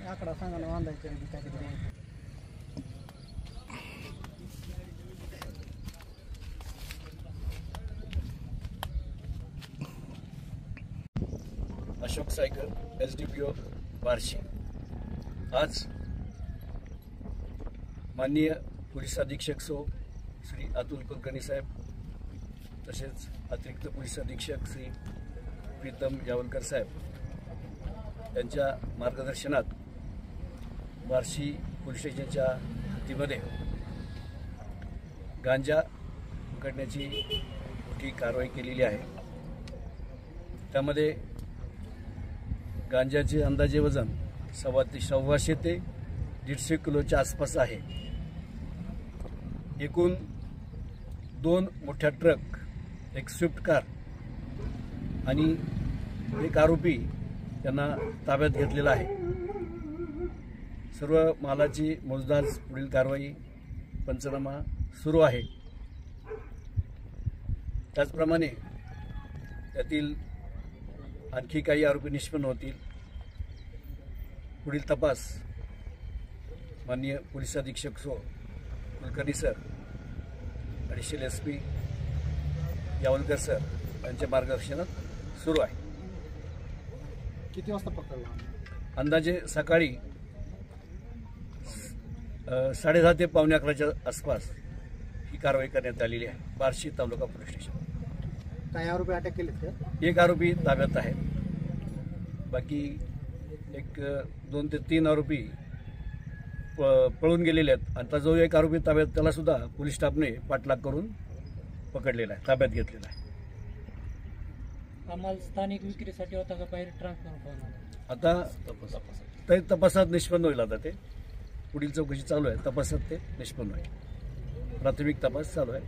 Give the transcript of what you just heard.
आकडा सांगायला बांधायचं काहीतरी. अशोक सायकर, SDPO बार्शी. आज माननीय पोलीस अधीक्षक श्री अतुल कुलकर्णी साहेब, तसेच अतिरिक्त पोलीस अधीक्षक श्री प्रीतम यावलकर साहेब यांच्या मार्गदर्शनात बार्शी पोलीस स्टेशनच्या हद्दीमध्ये गांजा पकडण्याची मोठी कारवाई केलेली आहे. त्यामध्ये गांजाचे अंदाजे वजन 125 ते 150 किलोच्या आसपास आहे. एकूण 2 मोठ्या ट्रक, एक स्विफ्ट कार आणि एक आरोपी त्यांना ताब्यात घेतलेला आहे. सर्व मालाची मोजदाद, पुढील कारवाई, पंचनामा सुरू आहे. त्याचप्रमाणे त्यातील आणखी काही आरोपी निष्पन्न होतील. पुढील तपास माननीय पोलीस अधीक्षक Kulkarni sir, additional SP Yawalkar sir यांच्या मार्गदर्शनात सुरू आहे. किती वाजता पकडला? अंदाजे सकाळी 10:30 ते 11:15च्या आसपास ही कारवाई करण्यात आलेली आहे. बार्शी तालुका पोलीस स्टेशन. काही आरोपी अटक केलेत का? एक आरोपी ताब्यात आहे. बाकी एक 2 ते 3 आरोपी पळून गेलेले आहेत. आता जो एक आरोपी ताब्यात, त्याला सुद्धा पोलीस स्टाफने पाठलाग करून पकडलेला आहे, ताब्यात घेतलेला आहे. आम्हाला स्थानिक विक्रीसाठी होता का बाहेर ट्रान्सफर होणार? आता तपासात निष्पन्न होईल. आता ते पुढील चौकशी चालू आहे. तपासात ते निष्पन्न होईल. प्राथमिक तपास चालू आहे.